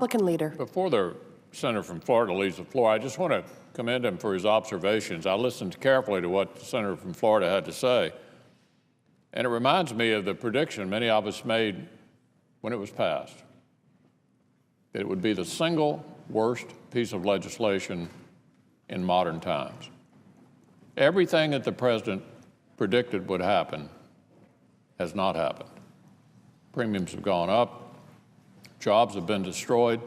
Republican leader. Before the senator from Florida leaves the floor, I just want to commend him for his observations. I listened carefully to what the senator from Florida had to say, and it reminds me of the prediction many of us made when it was passed, that it would be the single worst piece of legislation in modern times. Everything that the president predicted would happen has not happened. Premiums have gone up, jobs have been destroyed.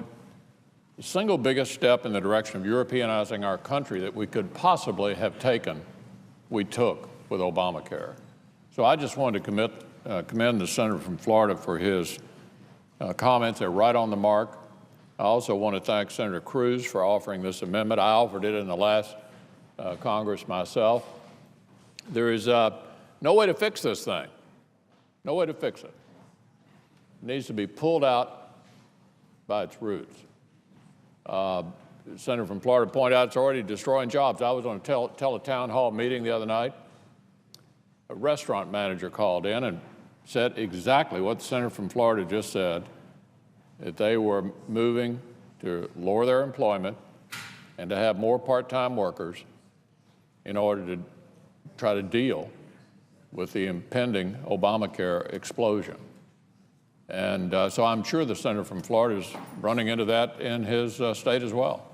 The single biggest step in the direction of Europeanizing our country that we could possibly have taken, we took with Obamacare. So I just wanted to commend the senator from Florida for his comments. They're right on the mark. I also want to thank Senator Cruz for offering this amendment. I offered it in the last Congress myself. There is no way to fix this thing. No way to fix it. It needs to be pulled out by its roots. The senator from Florida pointed out it's already destroying jobs. I was on a town hall meeting the other night. A restaurant manager called in and said exactly what the senator from Florida just said, that they were moving to lower their employment and to have more part-time workers in order to try to deal with the impending Obamacare explosion. And so I'm sure the senator from Florida is running into that in his state as well.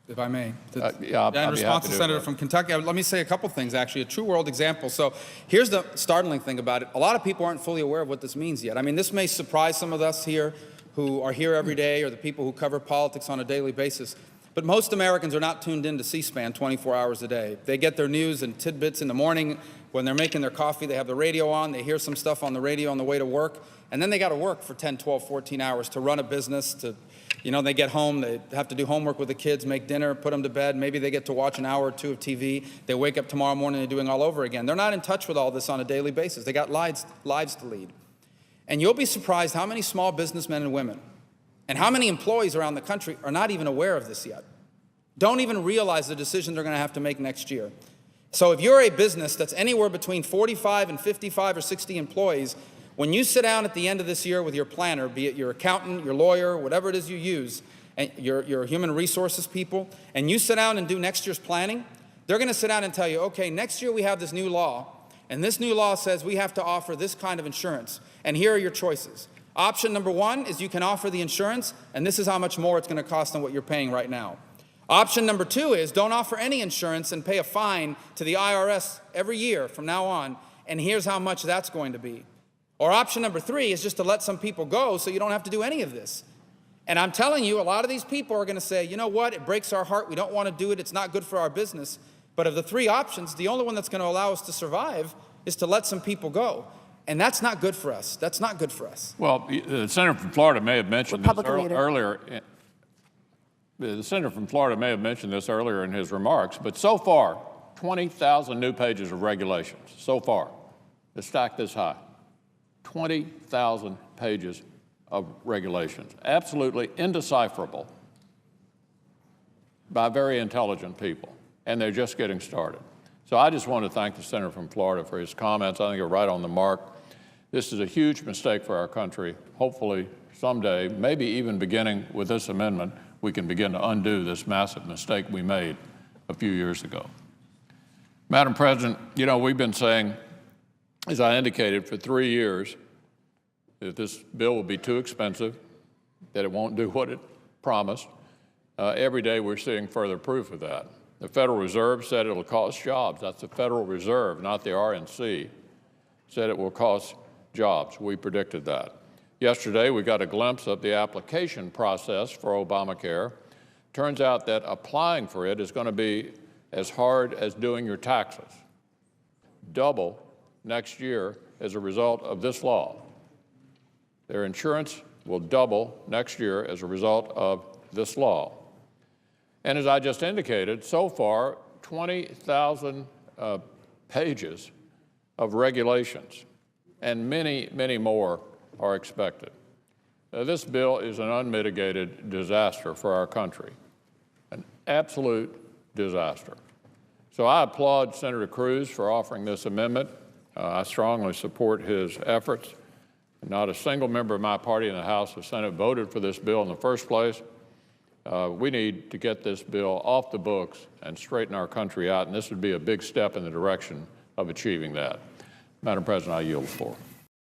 If I may. Yeah, in response to the senator from Kentucky, let me say a couple things, actually, a true world example. So here's the startling thing about it. A lot of people aren't fully aware of what this means yet. I mean, this may surprise some of us here who are here every day or the people who cover politics on a daily basis. But most Americans are not tuned in to C-SPAN 24 hours a day. They get their news and tidbits in the morning. When they're making their coffee, they have the radio on. They hear some stuff on the radio on the way to work. And then they got to work for 10, 12, 14 hours to run a business, to, they get home, they have to do homework with the kids, make dinner, put them to bed. Maybe they get to watch an hour or two of TV. They wake up tomorrow morning and they're doing all over again. They're not in touch with all this on a daily basis. They got lives to lead. And you'll be surprised how many small businessmen and women and how many employees around the country are not even aware of this yet. Don't even realize the decision they're going to have to make next year. So if you're a business that's anywhere between 45 and 55 or 60 employees, when you sit down at the end of this year with your planner, be it your accountant, your lawyer, whatever it is you use, and your human resources people, and you sit down and do next year's planning, they're going to sit down and tell you, okay, next year we have this new law, and this new law says we have to offer this kind of insurance, and here are your choices. Option number one is you can offer the insurance, and this is how much more it's going to cost than what you're paying right now. Option number two is don't offer any insurance and pay a fine to the IRS every year from now on, and here's how much that's going to be. Or option number three is just to let some people go so you don't have to do any of this. And I'm telling you, a lot of these people are going to say, you know what, it breaks our heart, we don't want to do it, it's not good for our business. But of the three options, the only one that's going to allow us to survive is to let some people go. And that's not good for us. That's not good for us. Well, the senator from Florida may have mentioned this earlier. The senator from Florida may have mentioned this earlier in his remarks, but so far, 20,000 new pages of regulations, so far, to stack this high. 20,000 pages of regulations, absolutely indecipherable by very intelligent people, and they're just getting started. So I just want to thank the senator from Florida for his comments. I think they're right on the mark. This is a huge mistake for our country. Hopefully, someday, maybe even beginning with this amendment, we can begin to undo this massive mistake we made a few years ago. Madam President, we've been saying, as I indicated, for 3 years, that this bill will be too expensive, that it won't do what it promised. Every day we're seeing further proof of that. The Federal Reserve said it'll cost jobs. That's the Federal Reserve, not the RNC. Said it will cost jobs. We predicted that. Yesterday, we got a glimpse of the application process for Obamacare. Turns out that applying for it is going to be as hard as doing your taxes. Double next year as a result of this law. Their insurance will double next year as a result of this law. And as I just indicated, so far, 20,000 pages of regulations, and many, many more are expected. This bill is an unmitigated disaster for our country, an absolute disaster. So I applaud Senator Cruz for offering this amendment. I strongly support his efforts. Not a single member of my party in the House or Senate voted for this bill in the first place. We need to get this bill off the books and straighten our country out, and this would be a big step in the direction of achieving that. Madam President, I yield the floor.